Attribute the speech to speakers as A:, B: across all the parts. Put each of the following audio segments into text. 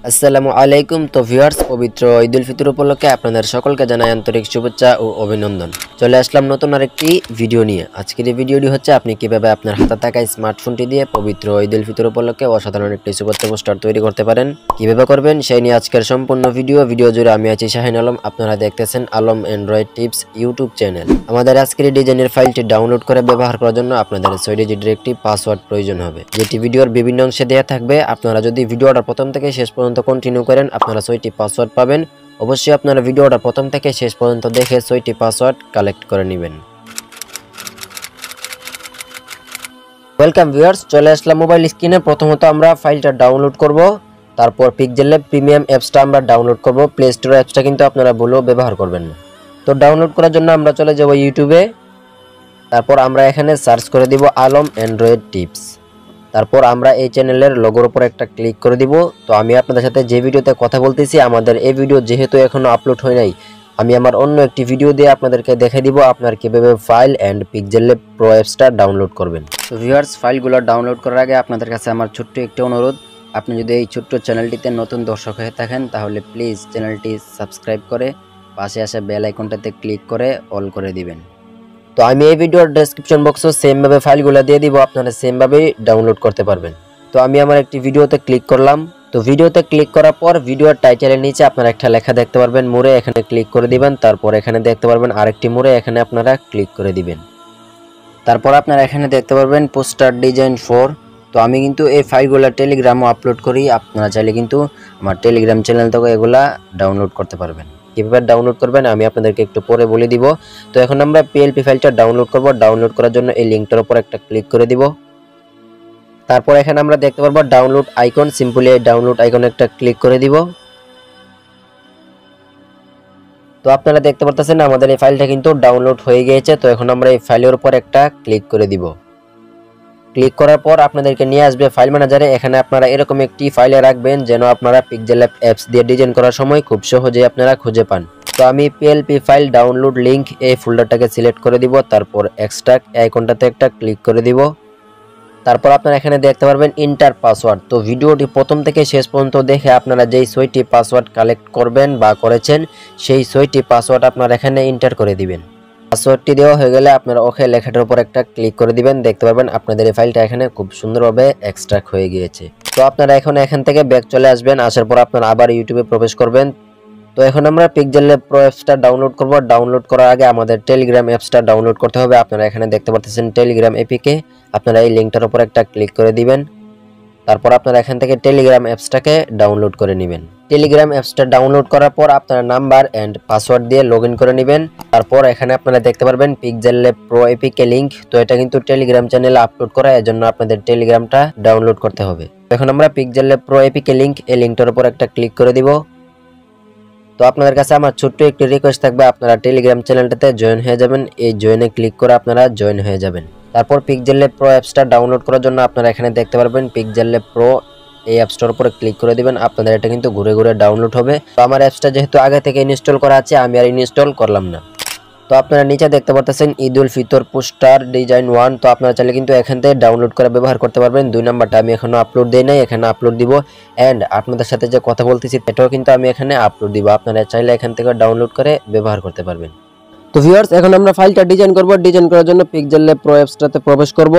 A: আসসালামু আলাইকুম। তো ভিউয়ার্স, পবিত্র ঈদ উল ফিতর উপলক্ষে আপনাদের সকলকে জানাই আন্তরিক শুভেচ্ছা ও অভিনন্দন। চলে আসলাম নতুন আরেকটি ভিডিও নিয়ে। আজকের এই ভিডিওটি হচ্ছে আপনি কিভাবে আপনার হাতে থাকা স্মার্টফোনটি দিয়ে পবিত্র ঈদ উল ফিতর উপলক্ষে অসাধারণ একটি শুভেচ্ছা পোস্টার তৈরি করতে পারেন। কিভাবে করবেন সেই নিয়ে আজকের সম্পূর্ণ ভিডিও জুড়ে আমি আছি শাহিন আলম। আপনারা দেখতেছেন Alam Android tips YouTube channel. আমাদের আজকের এই ডিজাইনের ফাইলটি ডাউনলোড করে ব্যবহার করার জন্য আপনাদের 6 ডিজিটের একটি পাসওয়ার্ড প্রয়োজন হবে, যেটি ভিডিওর বিভিন্ন অংশে দেওয়া থাকবে। আপনারা যদি ভিডিওটা প্রথম থেকে শেষ পর্যন্ত কন্টিনিউ করেন আপনারা 6টি পাসওয়ার্ড পাবেন। অবশ্যই আপনারা ভিডিওটা প্রথম থেকে শেষ পর্যন্ত দেখে 6টি পাসওয়ার্ড কালেক্ট করে নেবেন। ওয়েলকাম ভিউয়ার্স, চলে আসলাম মোবাইল স্ক্রিনে। প্রথমত আমরা ফাইলটা ডাউনলোড করব, তারপর পিক্সেল ল্যাব প্রিমিয়াম অ্যাপসটা আমরা ডাউনলোড করব। প্লে স্টোর অ্যাপসটা কিন্তু আপনারা ভুলেও ব্যবহার করবেন না। তো ডাউনলোড করার জন্য আমরা চলে যাব ইউটিউবে। তারপর আমরা এখানে সার্চ করে দিব আলম অ্যান্ড্রয়েড টিপস। তারপর আমরা এই চ্যানেলের লোগোর উপর একটা ক্লিক করে দিব। তো আমি আপনাদের সাথে যে ভিডিওতে কথা বলতেছি, আমাদের এই ভিডিও যেহেতু এখনো আপলোড হয় নাই, আমি আমার অন্য একটি ভিডিও দিয়ে আপনাদেরকে দেখে দিব আপনার কিভাবে file and pixel lab pro অ্যাপসটা ডাউনলোড করবেন। তো ভিউয়ার্স, ফাইলগুলো ডাউনলোড করার আগে আপনাদের কাছে আমার ছোট্ট একটি অনুরোধ, আপনি যদি এই ছোট্ট চ্যানেলটিতে নতুন দর্শক হয়ে থাকেন তাহলে প্লিজ চ্যানেলটি সাবস্ক্রাইব করে পাশে আসা বেল আইকনটাতে ক্লিক করে অল করে দিবেন। তো আমি এই ভিডিওর ডেসক্রিপশন বক্সে সেম ভাবে ফাইলগুলো দিয়ে দিব, আপনারা সেম ভাবেই ডাউনলোড করতে পারবেন। তো আমি আমার একটি ভিডিওতে ক্লিক করলাম। তো ভিডিওতে ক্লিক করার পর ভিডিওর টাইটেলের নিচে আপনারা একটা লেখা দেখতে পারবেন মোরে, এখানে ক্লিক করে দিবেন। তারপর এখানে দেখতে পারবেন আরেকটি মোরে, এখানে আপনারা ক্লিক করে দিবেন। তারপর আপনারা এখানে দেখতে পারবেন পোস্টার ডিজাইন 4। তো আমি কিন্তু এই ফাইলগুলো টেলিগ্রামও আপলোড করি, আপনারা চাইলে কিন্তু আমার টেলিগ্রাম চ্যানেল থেকে এগুলা ডাউনলোড করতে পারবেন। কিভাবে ডাউনলোড করবেন আমি আপনাদেরকে একটু পরে বলে দিব। তো এখন আমরা পিএলপি ফাইলটা ডাউনলোড করব। ডাউনলোড করার জন্য এই লিংকটার উপর একটা ক্লিক করে দিব। তারপর এখানে আমরা দেখতে পারবো ডাউনলোড আইকন, সিম্পলি এই ডাউনলোড আইকনে একটা ক্লিক করে দিব। তো আপনারা দেখতে পারতেছেন আমাদের এই ফাইলটা কিন্তু ডাউনলোড হয়ে গিয়েছে। তো এখন আমরা এই ফাইলের উপর একটা ক্লিক করে দিব। ক্লিক করার পর আপনাদেরকে নিয়ে আসবে ফাইল ম্যানেজারে। এখানে আপনারা এরকম একটি ফাইলে রাখবেন যেন আপনারা পিক্সেল ল্যাব অ্যাপস দিয়ে ডিজাইন করার সময় খুব সহজেই আপনারা খুঁজে পান। তো আমি পিএলপি ফাইল ডাউনলোড লিংক এই ফোল্ডারটাকে সিলেক্ট করে দিব। তারপর এক্সট্রাক্ট আইকনটাতে একটা ক্লিক করে দিব। তারপর আপনারা এখানে দেখতে পারবেন ইন্টার পাসওয়ার্ড। তো ভিডিওটি প্রথম থেকে শেষ পর্যন্ত দেখে আপনারা যেই 6টি পাসওয়ার্ড কালেক্ট করবেন বা করেছেন সেই 6টি পাসওয়ার্ড আপনারা এখানে এন্টার করে দিবেন। পাসওয়ার্ডটি দেওয়া হয়ে গেলে আপনারা ওকে লেখাটার উপর একটা ক্লিক করে দিবেন। দেখতে পারবেন আপনাদের এই ফাইলটা এখানে খুব সুন্দরভাবে এক্সট্রাক্ট হয়ে গিয়েছে। তো আপনারা এখন এখান থেকে ব্যাক চলে আসবেন, আসার পর আপনারা আবার ইউটিউবে প্রবেশ করবেন। তো এখন আমরা পিক্সেল ল্যাব প্রো অ্যাপসটা ডাউনলোড করব। ডাউনলোড করার আগে আমাদের টেলিগ্রাম অ্যাপসটা ডাউনলোড করতে হবে। আপনারা এখানে দেখতে পাচ্ছেন টেলিগ্রাম এপিকে, আপনারা এই লিংকটার উপর একটা ক্লিক করে দিবেন। তারপর আপনারা এখান থেকে টেলিগ্রাম অ্যাপসটাকে ডাউনলোড করে নেবেন। টেলিগ্রাম অ্যাপসটা ডাউনলোড করার পর আপনারা নাম্বার এন্ড পাসওয়ার্ড দিয়ে লগইন করে নেবেন। তারপর এখানে আপনারা দেখতে পারবেন pixel lab pro APK link. তো এটা কিন্তু টেলিগ্রাম চ্যানেলে আপলোড করা, এজন্য আপনাদের টেলিগ্রামটা ডাউনলোড করতে হবে। এখন আমরা pixel lab pro APK link এই লিংকটার উপর একটা ক্লিক করে দিব। তো আপনাদের কাছে আমার ছোট্ট একটি রিকোয়েস্ট থাকবে, আপনারা টেলিগ্রাম চ্যানেলটাতে জয়েন হয়ে যাবেন। এই জয়েনে ক্লিক করে আপনারা জয়েন হয়ে যাবেন। তারপর পিক্সেল ল্যাব প্রো অ্যাপসটা ডাউনলোড করার জন্য আপনারা এখানে দেখতে পারবেন পিক্সেল ল্যাব প্রো এই অ্যাপসটার উপরে ক্লিক করে দিবেন। আপনাদের এটা কিন্তু ঘুরে ঘুরে ডাউনলোড হবে। তো আমার অ্যাপসটা যেহেতু আগে থেকে ইনস্টল করা আছে আমি আর ইনস্টল করলাম না। তো আপনারা নিচে দেখতে পাচ্ছেন ঈদ উল ফিতর পোস্টার ডিজাইন 1। তো আপনারা চাইলে কিন্তু এখান থেকে ডাউনলোড করে ব্যবহার করতে পারবেন। 2 নাম্বারটা আমি এখনো আপলোড দেই নাই, এখানে আপলোড দিব। এন্ড আপনাদের সাথে যে কথা বলতেছি এটাও কিন্তু আমি এখানে আপলোড দিব, আপনারা চাইলে এখান থেকে ডাউনলোড করে ব্যবহার করতে পারবেন। তো ভিউয়ার্স, এখন আমরা ফাইলটা ডিজাইন করব। ডিজাইন করার জন্য পিক্সেল ল্যাব প্রো অ্যাপসটাতে প্রবেশ করব।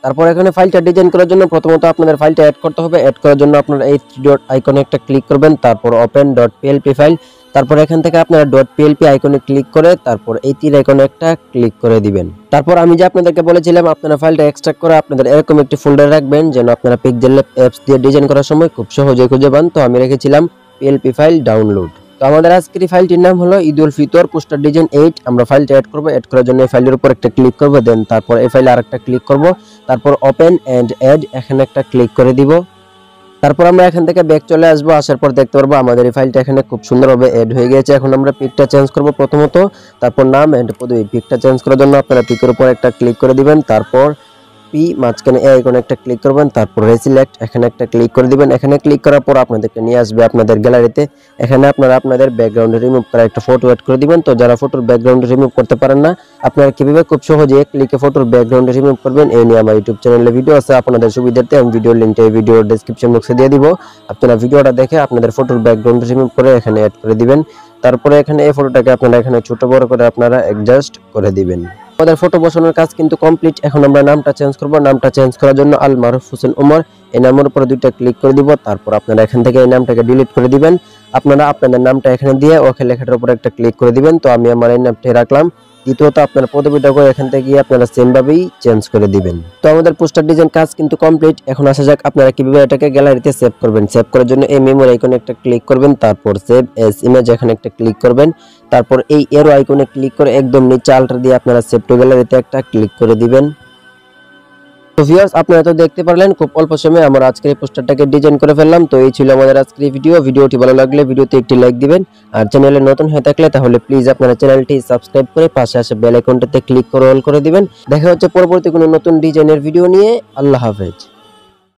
A: তারপর এখানে ফাইলটা ডিজাইন করার জন্য প্রথমত আপনাদের ফাইলটা অ্যাড করতে হবে। অ্যাড করার জন্য আপনারা এই 3 ডট আইকনে একটা ক্লিক করবেন, তারপর ওপেন ডট পিএলপি ফাইল। তারপর এখান থেকে আপনারা ডট পিএলপি আইকনে ক্লিক করে তারপর এই তীর আইকনে একটা ক্লিক করে দিবেন। তারপর আমি যে আপনাদেরকে বলেছিলাম আপনারা ফাইলটা এক্সট্রাক্ট করে আপনাদের এরকম একটি ফোল্ডার রাখবেন যেন আপনারা পিক্সেল ল্যাব অ্যাপস দিয়ে ডিজাইন করার সময় খুব সহজেই খুঁজে পান। তো আমি রেখেছিলাম পিএলপি ফাইল ডাউনলোড। তো আমাদের আজকের এই ফাইলটির নাম হলো ঈদ উল ফিতর পোস্টার ডিজাইন 8। আমরা ফাইলটা অ্যাড করব। অ্যাড করার জন্য এই ফাইলের উপর একটা ক্লিক করব, দেন তারপর এই ফাইলে আরেকটা ক্লিক করব, তারপর ওপেন এন্ড অ্যাড এখানে একটা ক্লিক করে দিব। তারপর আমরা এখান থেকে ব্যাক চলে আসবো। আসার পর দেখতে পারবো আমাদের এই ফাইলটা এখানে খুব সুন্দরভাবে অ্যাড হয়ে গেছে। এখন আমরা পিকটা চেঞ্জ করব প্রথমত, তারপর নাম এন্ড পদবি। পিকটা চেঞ্জ করার জন্য আপনারা পিকের উপর একটা ক্লিক করে দিবেন। তারপর পি মাঝখানে এই আইকনে একটা ক্লিক করবেন, তারপর রিসিলেক্ট এখানে একটা ক্লিক করে দিবেন। এখানে ক্লিক করার পর আপনাদেরকে নিয়ে আসবে আপনাদের গ্যালারিতে। এখানে আপনারা আপনাদের ব্যাকগ্রাউন্ডে রিমুভ করা একটা ফটো অ্যাড করে দিবেন। তো যারা ফটোর ব্যাকগ্রাউন্ড রিমুভ করতে পারেন না, আপনারা কিভাবে খুব সহজে ক্লিকে ফটোর ব্যাকগ্রাউন্ড রিমুভ করবেন এই নিয়ে আমার ইউটিউব চ্যানেলে ভিডিও আছে। আপনাদের সুবিধার্থে আমি ভিডিওর লিংকটা এই ভিডিওর ডেসক্রিপশন বক্সে দিয়ে দিব। আপনারা ভিডিওটা দেখে আপনাদের ফটোর ব্যাকগ্রাউন্ড রিমুভ করে এখানে অ্যাড করে দিবেন। তারপরে এখানে এই ফটোটাকে আপনারা এখানে ছোট বড় করে আপনারা অ্যাডজাস্ট করে দিবেন। আমাদের ফটো বসানোর কাজ কিন্তু কমপ্লিট। এখন আমরা নামটা চেঞ্জ করব। নামটা চেঞ্জ করার জন্য আল মারুফ হোসেন ওমর এই নামের উপরে দুইটা ক্লিক করে দিব। তারপর আপনারা এখান থেকে এই নামটাকে ডিলিট করে দিবেন। আপনারা আপনাদের নামটা এখানে দিয়ে ওকে লেখাটার উপরে একটা ক্লিক করে দিবেন। তো আমি আমার এই নামটা রাখলাম। দ্বিতীয়ত আপনারা পদবিটাকে এখান থেকে গিয়ে আপনারা সেম ভাবেই চেঞ্জ করে দিবেন। তো আমাদের পোস্টার ডিজাইন কাজ কিন্তু কমপ্লিট। এখন আসা যাক আপনারা কিভাবে এটাকে গ্যালারিতে সেভ করবেন। সেভ করার জন্য এই মেমোরি আইকনে একটা ক্লিক করবেন, তারপর সেভ এজ ইমেজ এখানে একটা ক্লিক করবেন, তারপর এই এরো আইকনে ক্লিক করে একদম নিচে আল্ট্রা দিয়ে আপনারা সেভ টু গ্যালারিতে একটা ক্লিক করে দিবেন। তো ভিউয়ার্স আপনারা তো দেখতে পারলেন খুব অল্প সময়ে আমরা আজকের এই পোস্টারটাকে ডিজাইন করে ফেললাম। তো এই ছিল আমাদের আজকের এই ভিডিওটি ভালো লাগলে ভিডিওতে একটি লাইক দিবেন, আর চ্যানেলে নতুন হয়ে থাকলে তাহলে প্লিজ আপনারা চ্যানেলটি সাবস্ক্রাইব করে পাশে আসে বেল আইকনটাতে ক্লিক করে অল করে দিবেন। দেখা হচ্ছে পরবর্তী কোনো নতুন ডিজাইনের ভিডিও নিয়ে। আল্লাহ হাফেজ।